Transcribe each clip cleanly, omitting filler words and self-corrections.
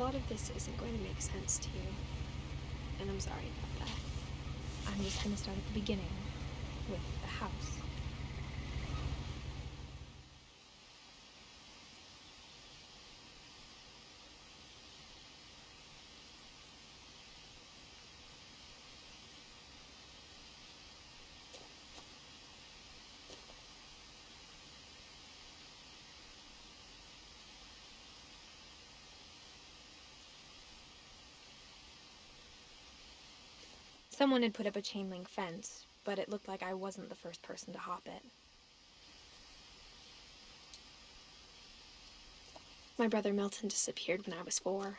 lot of this isn't going to make sense to you, and I'm sorry about that. I'm just going to start at the beginning, with the house. Someone had put up a chain link fence, but it looked like I wasn't the first person to hop it. My brother Milton disappeared when I was 4.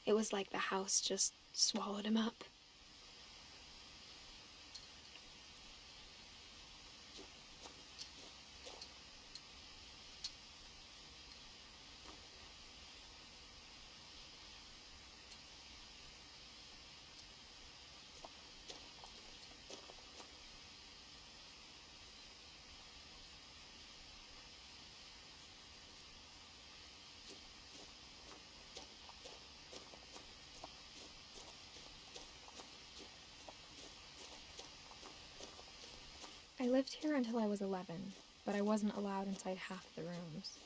It was like the house just swallowed him up. I lived here until I was 11, but I wasn't allowed inside half the rooms.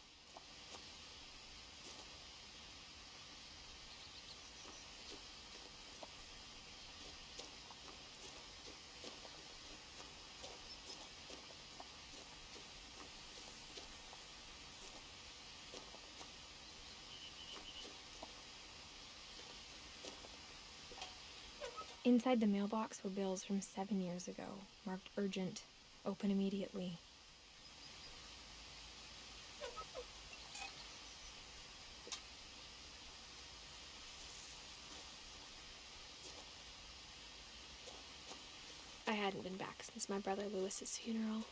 Inside the mailbox were bills from 7 years ago, marked urgent, open immediately. I hadn't been back since my brother Lewis's funeral.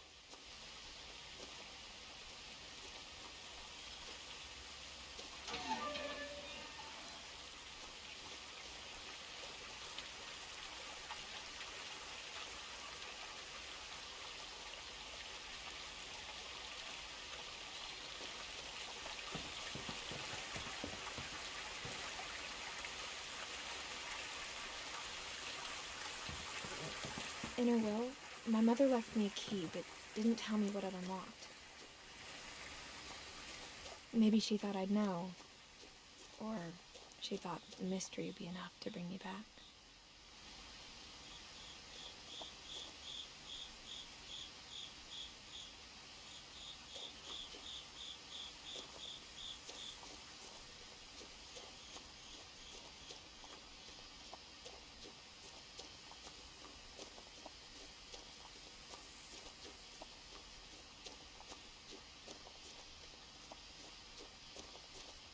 In her will, my mother left me a key, but didn't tell me what it unlocked. Maybe she thought I'd know, or she thought the mystery would be enough to bring me back.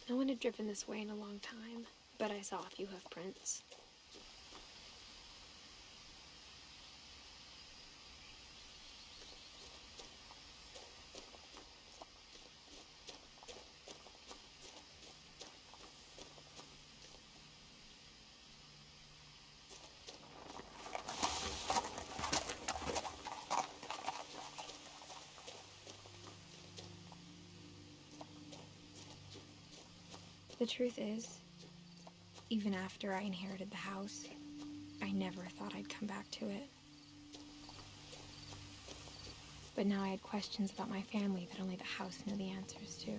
No one had driven this way in a long time, but I saw a few hoof prints. The truth is, even after I inherited the house, I never thought I'd come back to it. But now I had questions about my family that only the house knew the answers to.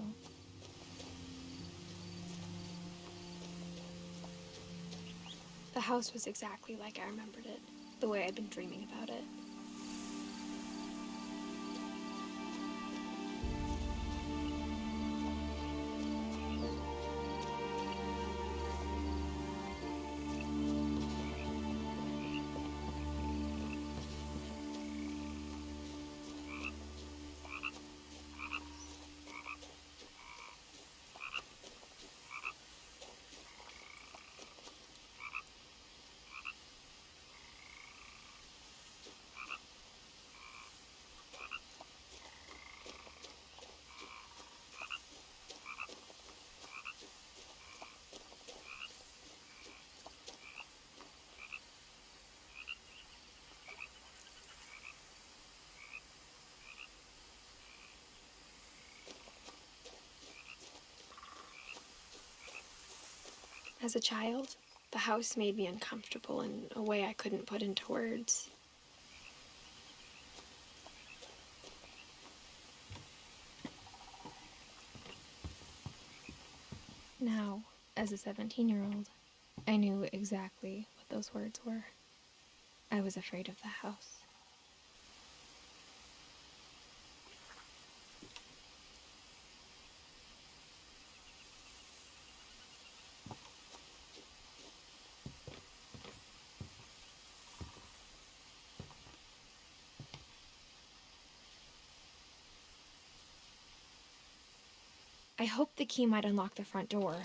The house was exactly like I remembered it, the way I'd been dreaming about it. As a child, the house made me uncomfortable in a way I couldn't put into words. Now, as a 17-year-old, I knew exactly what those words were. I was afraid of the house. I hoped the key might unlock the front door.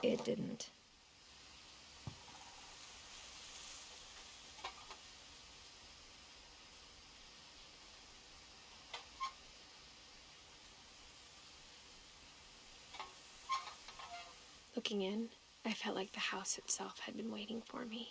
It didn't. Looking in, I felt like the house itself had been waiting for me.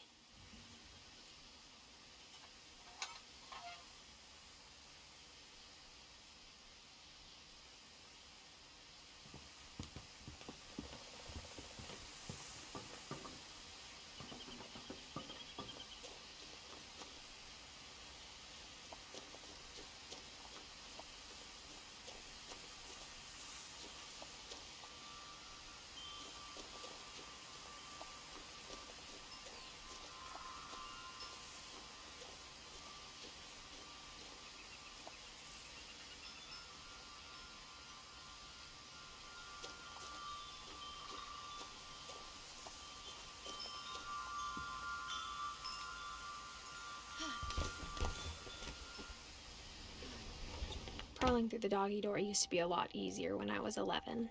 Crawling through the doggy door used to be a lot easier when I was 11.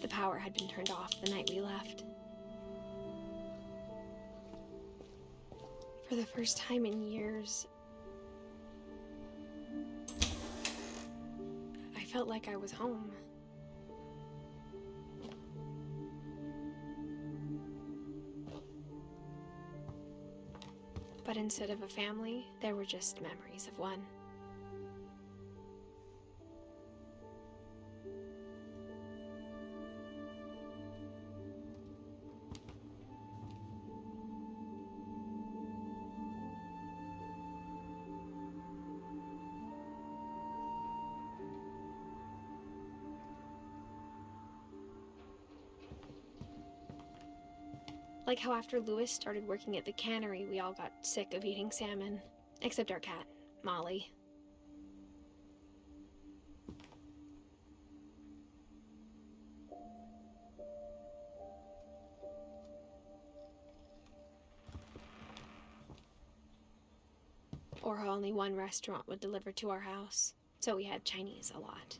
The power had been turned off the night we left. For the first time in years, I felt like I was home. But instead of a family, there were just memories of one. Like how after Lewis started working at the cannery, we all got sick of eating salmon. Except our cat, Molly. Or how only one restaurant would deliver to our house, so we had Chinese a lot.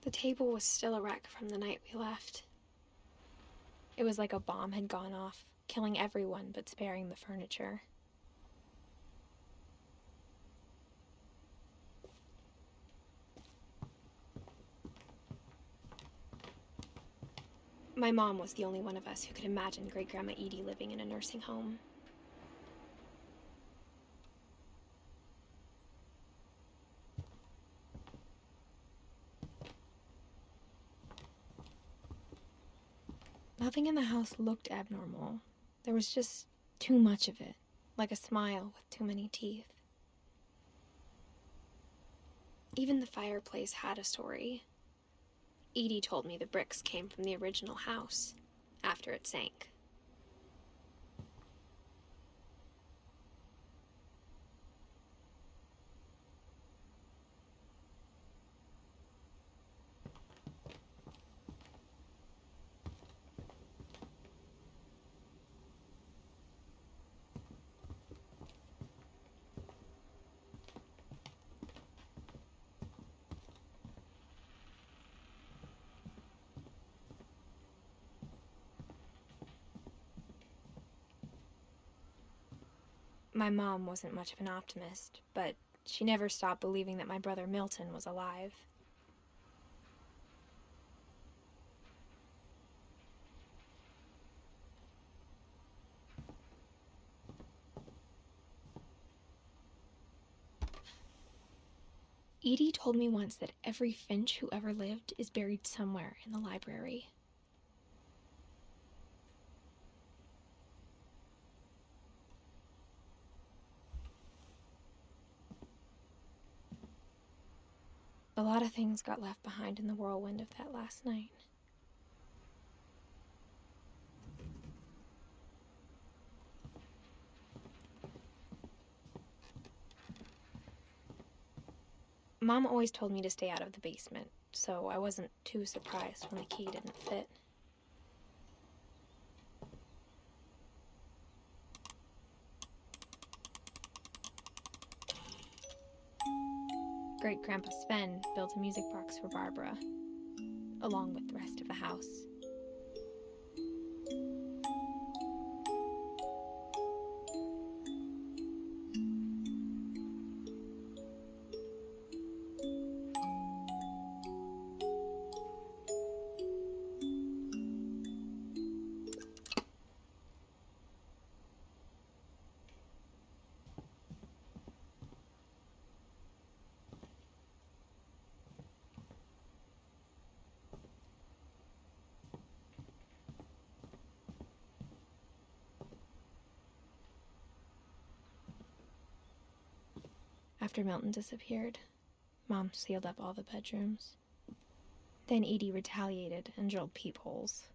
The table was still a wreck from the night we left. It was like a bomb had gone off, killing everyone but sparing the furniture. My mom was the only one of us who could imagine Great-Grandma Edie living in a nursing home. Nothing in the house looked abnormal. There was just too much of it, like a smile with too many teeth. Even the fireplace had a story. Edie told me the bricks came from the original house, after it sank. My mom wasn't much of an optimist, but she never stopped believing that my brother Milton was alive. Edie told me once that every Finch who ever lived is buried somewhere in the library. A lot of things got left behind in the whirlwind of that last night. Mom always told me to stay out of the basement, so I wasn't too surprised when the key didn't fit. Great-Grandpa Sven built a music box for Barbara, along with the rest of the house. After Milton disappeared, Mom sealed up all the bedrooms. Then Edie retaliated and drilled peepholes.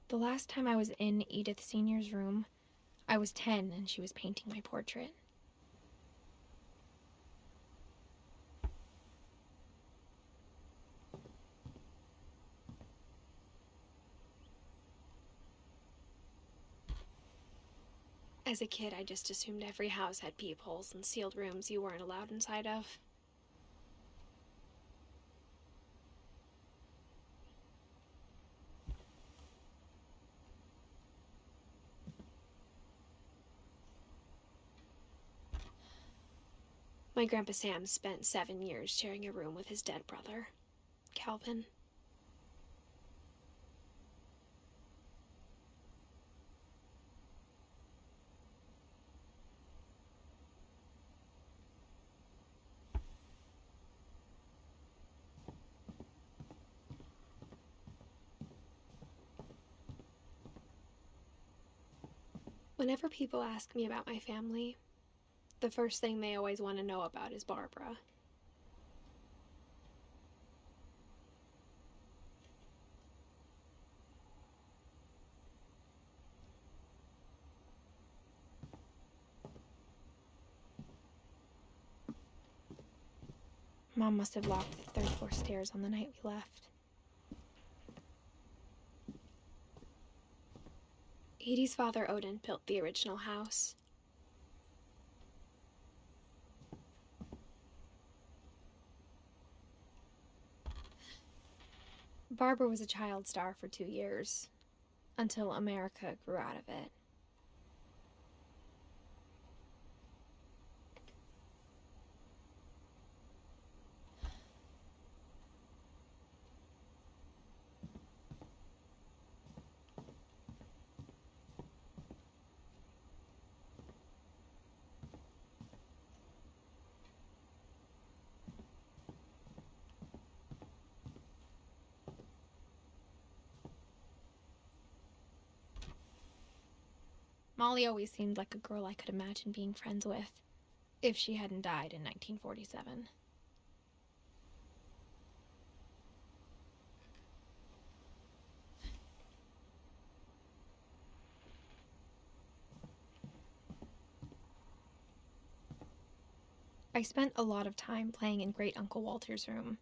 The last time I was in Edith Sr.'s room, I was 10 and she was painting my portrait. As a kid, I just assumed every house had peepholes and sealed rooms you weren't allowed inside of. My Grandpa Sam spent 7 years sharing a room with his dead brother, Calvin. Whenever people ask me about my family, the first thing they always want to know about is Barbara. Mom must have locked the third-floor stairs on the night we left. Edie's father, Odin, built the original house. Barbara was a child star for 2 years, until America grew out of it. Molly always seemed like a girl I could imagine being friends with, if she hadn't died in 1947. I spent a lot of time playing in Great Uncle Walter's room.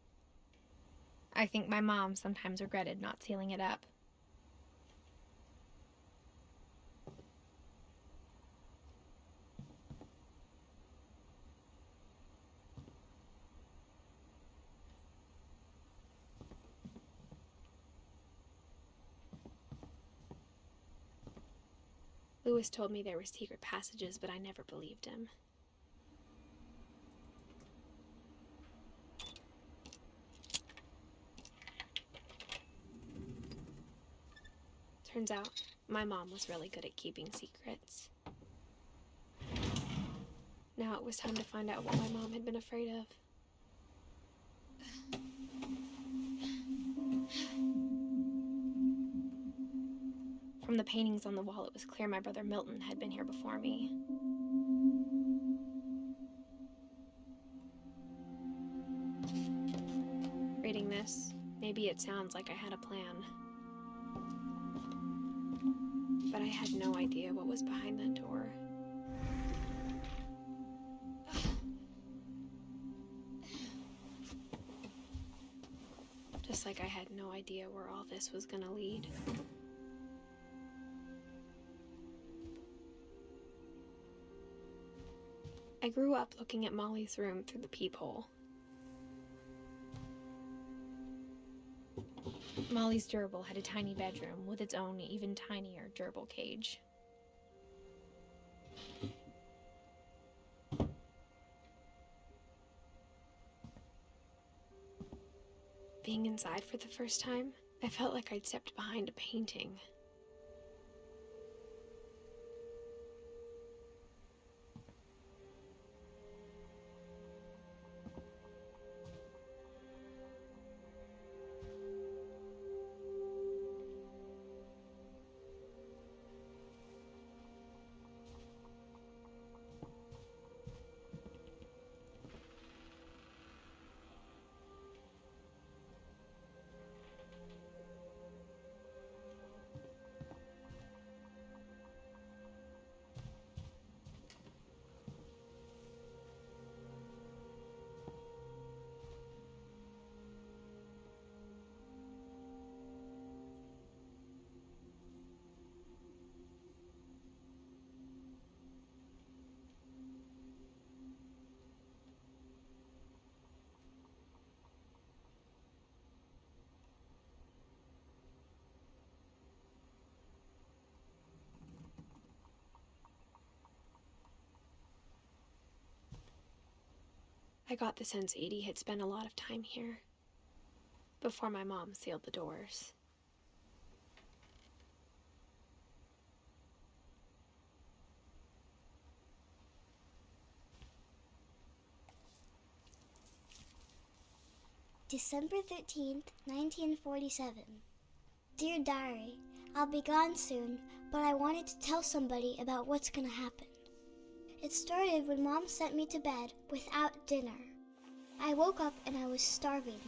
I think my mom sometimes regretted not sealing it up. Lewis told me there were secret passages, but I never believed him. Turns out, my mom was really good at keeping secrets. Now it was time to find out what my mom had been afraid of. From the paintings on the wall, it was clear my brother Milton had been here before me. Reading this, maybe it sounds like I had a plan. But I had no idea what was behind that door. Just like I had no idea where all this was gonna lead. I grew up looking at Molly's room through the peephole. Molly's gerbil had a tiny bedroom with its own even tinier gerbil cage. Being inside for the first time, I felt like I'd stepped behind a painting. I got the sense Edie had spent a lot of time here, before my mom sealed the doors. December 13th, 1947. Dear Diary, I'll be gone soon, but I wanted to tell somebody about what's gonna happen. It started when Mom sent me to bed without dinner. I woke up and I was starving,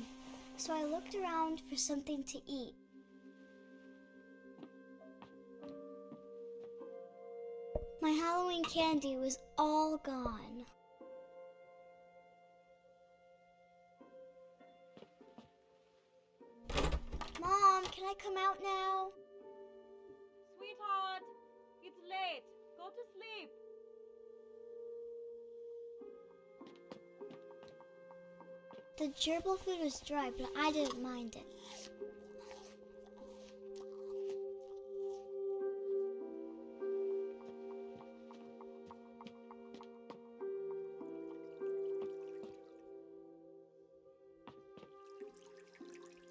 so I looked around for something to eat. My Halloween candy was all gone. Mom, can I come out now? Sweetheart, it's late. Go to sleep. The gerbil food was dry, but I didn't mind it.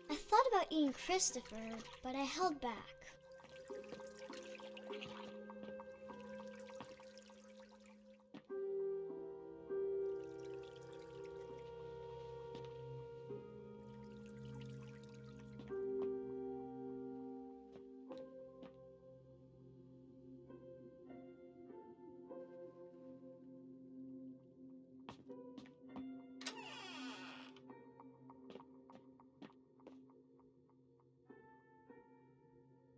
I thought about eating Christopher, but I held back.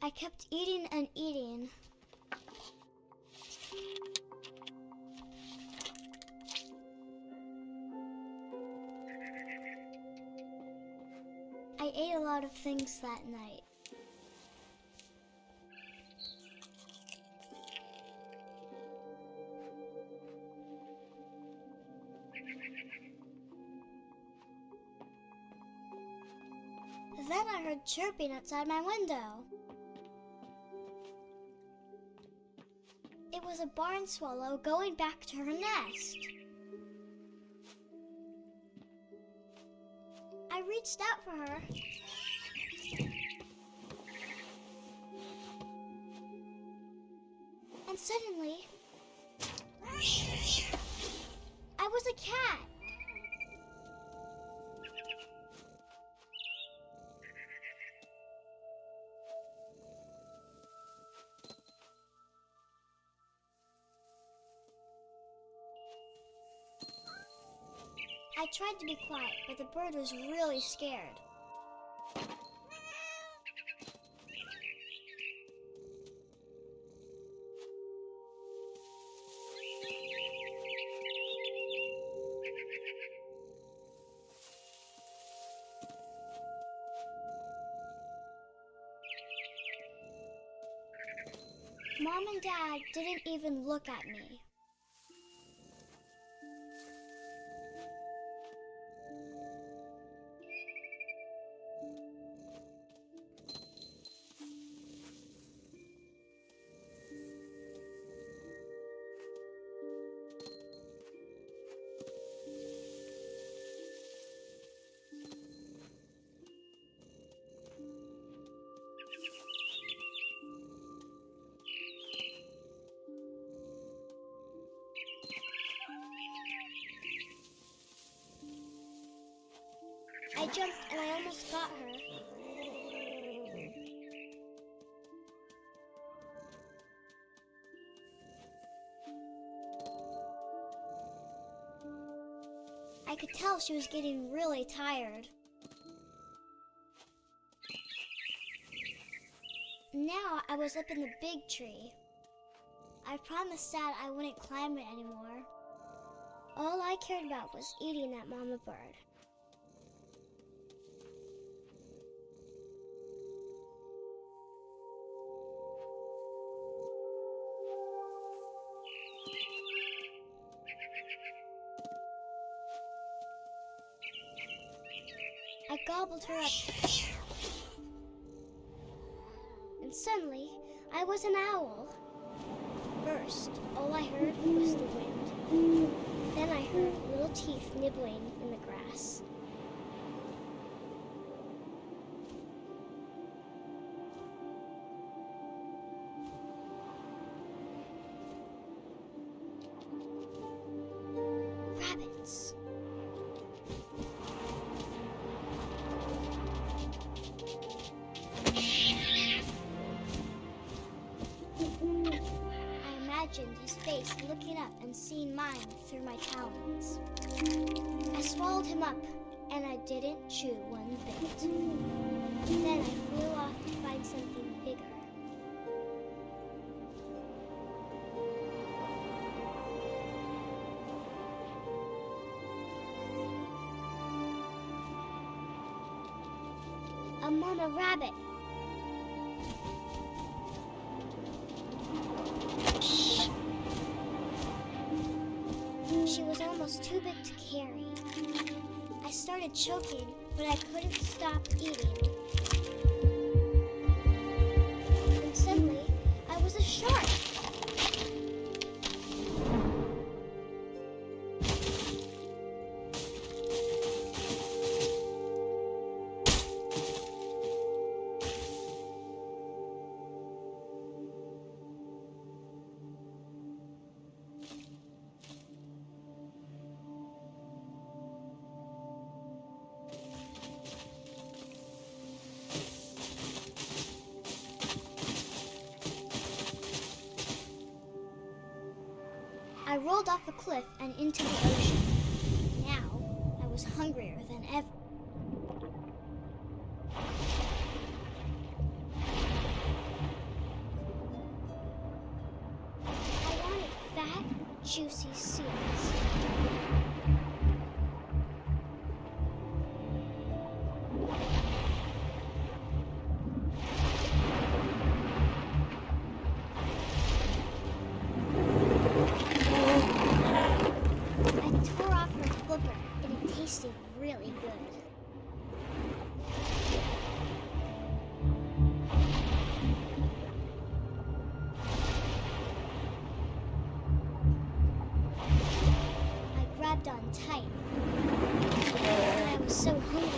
I kept eating and eating. I ate a lot of things that night. Then I heard chirping outside my window. It was a barn swallow going back to her nest. I reached out for her. And suddenly, I was a cat. I tried to be quiet, but the bird was really scared. Mom and Dad didn't even look at me. I jumped and I almost got her. I could tell she was getting really tired. Now I was up in the big tree. I promised Dad I wouldn't climb it anymore. All I cared about was eating that mama bird. I gobbled her up. And suddenly, I was an owl. First, all I heard was the wind. Then I heard little teeth nibbling in the grass. Rabbits. I imagined his face looking up and seeing mine through my talons. I swallowed him up, and I didn't chew one bit. Then I flew off to find something bigger. A mama rabbit. She was almost too big to carry. I started choking, but I couldn't stop eating. And suddenly, I was a shark. I rolled off a cliff and into the ocean. Now, I was hungrier than ever. juicy seals. I tore off her flipper, and it tasted really good. I grabbed on tight, and I was so hungry,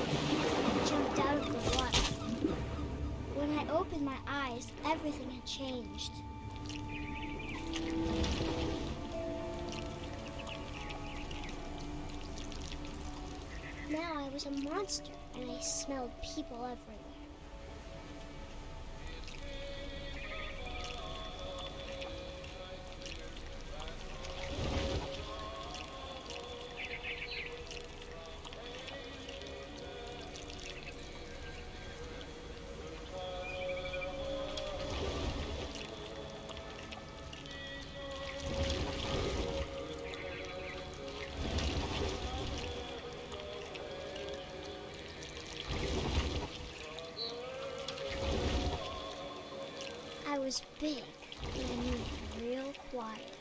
I jumped out of the water. When I opened my eyes, everything had changed. Now I was a monster, and I smelled people everywhere. I was big, and I moved real quiet.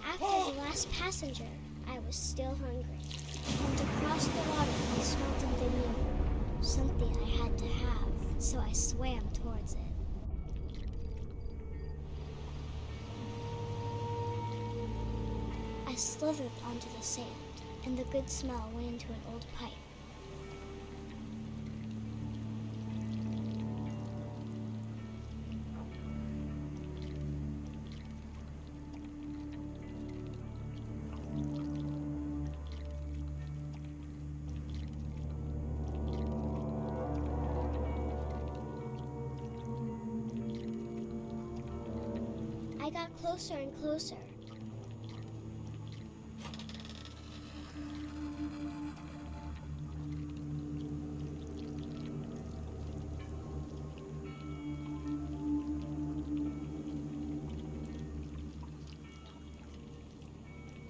After the last passenger, I was still hungry. And across the water, I smelled something new. Something I had to have, so I swam towards it. I slithered onto the sand, and the good smell went into an old pipe. I got closer and closer.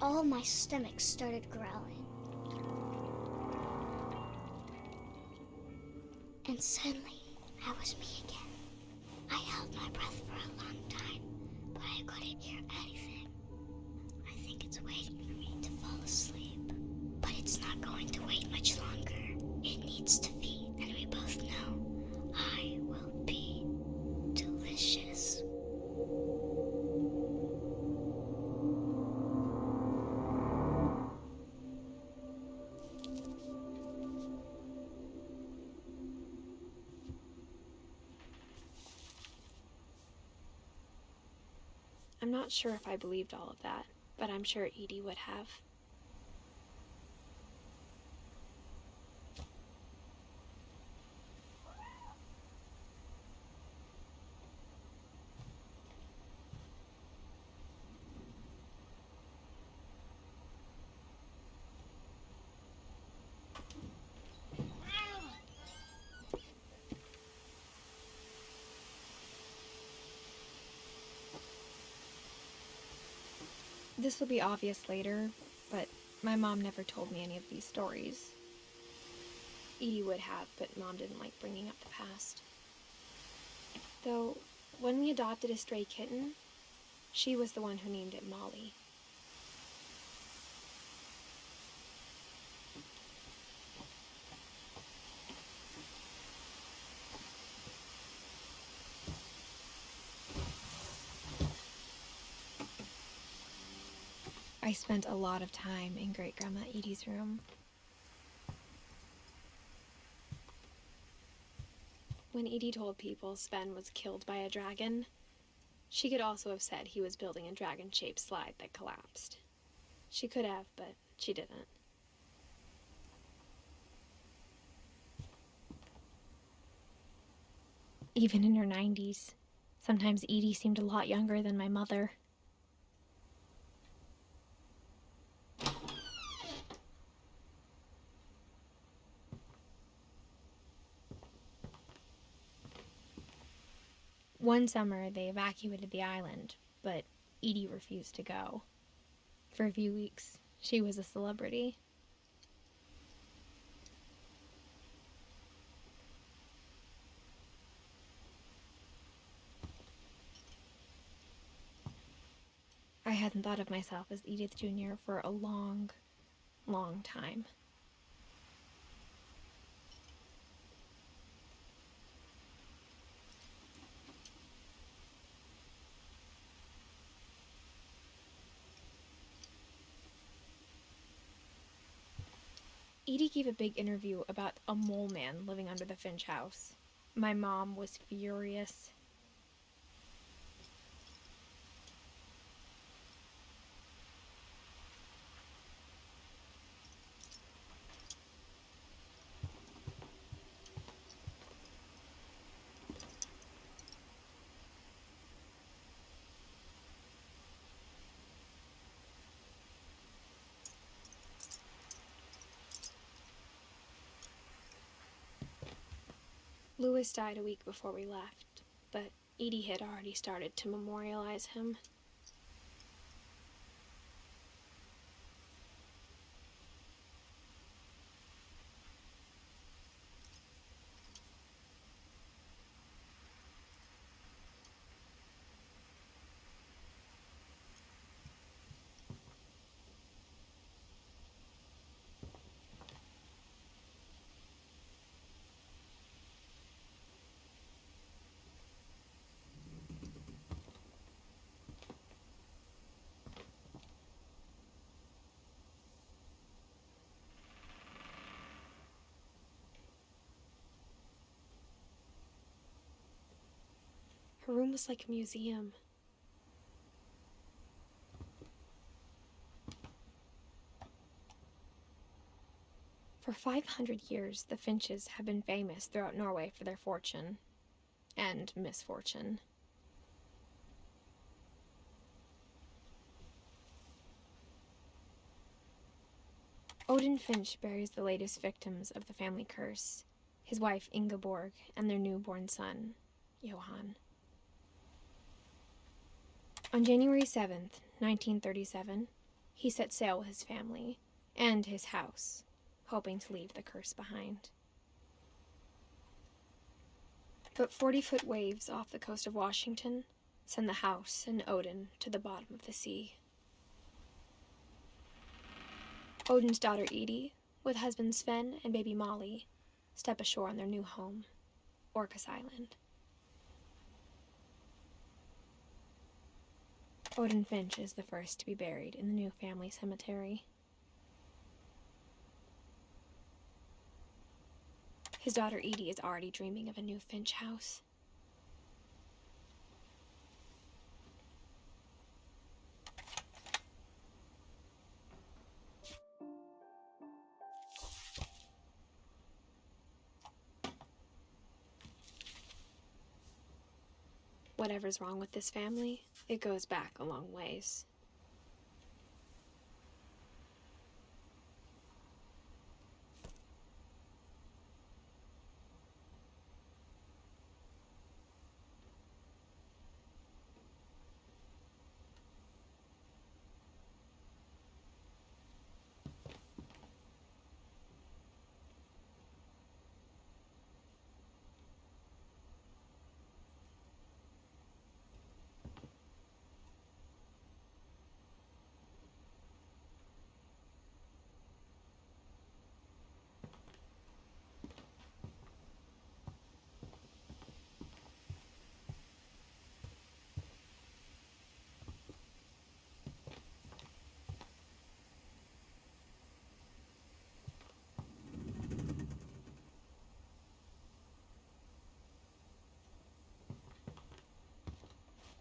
All of my stomach started growling. And suddenly, I was me again. I held my breath for a long time, but I couldn't hear anything. I think it's waiting for me to fall asleep. But it's not going to wait much longer. It needs to feed, and we both know I will be delicious. I'm not sure if I believed all of that, but I'm sure Edie would have. This will be obvious later, but my mom never told me any of these stories. Edie would have, but Mom didn't like bringing up the past. Though, when we adopted a stray kitten, she was the one who named it Molly. I spent a lot of time in Great-Grandma Edie's room. When Edie told people Sven was killed by a dragon, she could also have said he was building a dragon-shaped slide that collapsed. She could have, but she didn't. Even in her 90s, sometimes Edie seemed a lot younger than my mother. One summer, they evacuated the island, but Edie refused to go. For a few weeks, she was a celebrity. I hadn't thought of myself as Edith Jr. for a long, long time. Edie gave a big interview about a mole man living under the Finch house. My mom was furious. Louis died a week before we left, but Edie had already started to memorialize him. Her room was like a museum. For 500 years, the Finches have been famous throughout Norway for their fortune and misfortune. Odin Finch buries the latest victims of the family curse, his wife Ingeborg and their newborn son, Johan. On January 7th, 1937, he set sail with his family and his house, hoping to leave the curse behind. But 40-foot waves off the coast of Washington send the house and Odin to the bottom of the sea. Odin's daughter Edie, with husband Sven and baby Molly, step ashore on their new home, Orcas Island. Odin Finch is the first to be buried in the new family cemetery. His daughter Edie is already dreaming of a new Finch house. Whatever's wrong with this family, it goes back a long ways.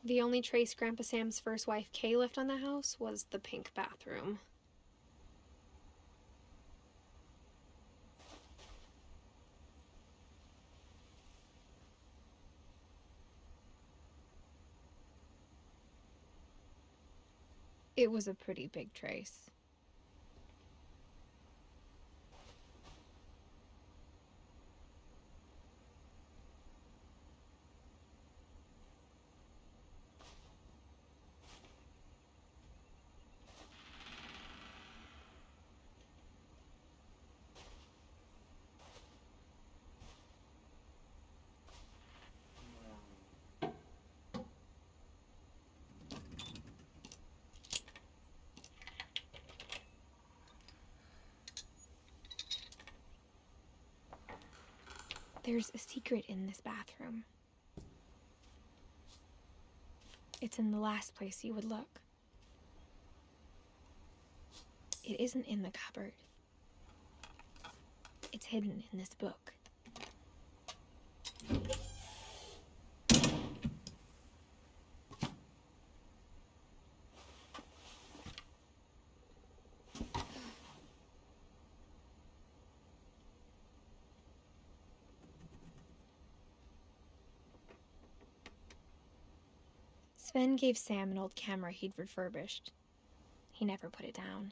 The only trace Grandpa Sam's first wife, Kay, left on the house was the pink bathroom. It was a pretty big trace. There's a secret in this bathroom. It's in the last place you would look. It isn't in the cupboard. It's hidden in this book. Sven gave Sam an old camera he'd refurbished. He never put it down.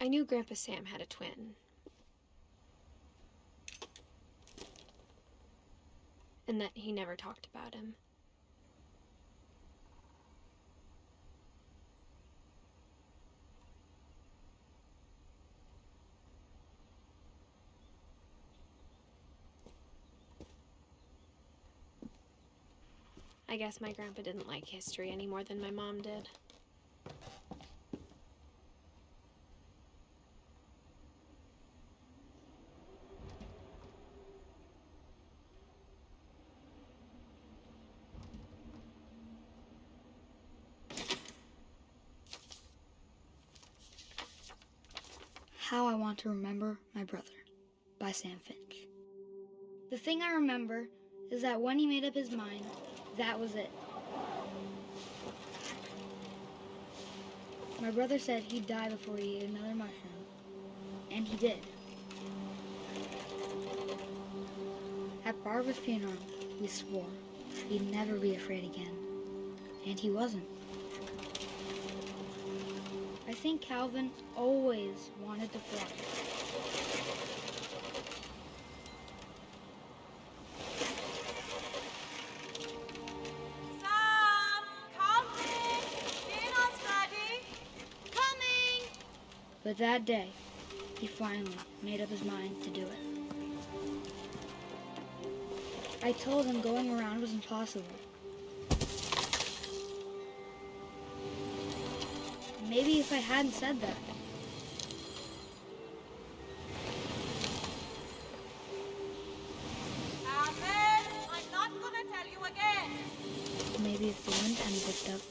I knew Grandpa Sam had a twin. And that he never talked about him. I guess my grandpa didn't like history any more than my mom did. How I Want to Remember My Brother by Sam Finch. The thing I remember is that when he made up his mind, that was it. My brother said he'd die before he ate another mushroom, and he did. At Barbara's funeral, we swore he'd never be afraid again, and he wasn't. I think Calvin always wanted to fly. Sam, coming! Dinner's ready. Coming! But that day, he finally made up his mind to do it. I told him going around was impossible. Maybe if I hadn't said that, Ahmed, I'm not gonna tell you again. maybe if the wind hadn't picked up,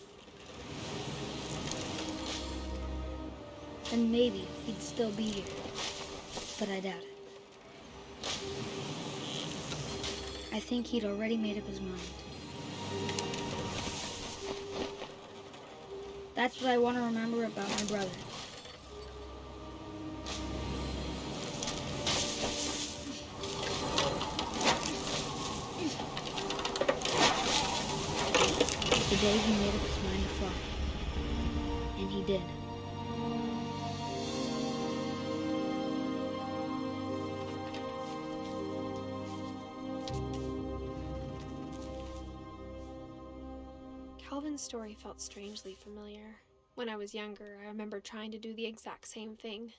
then maybe he'd still be here. But I doubt it. I think he'd already made up his mind. That's what I want to remember about my brother. The day he made up his mind to fly. And he did. Calvin's story felt strangely familiar. When I was younger, I remember trying to do the exact same thing,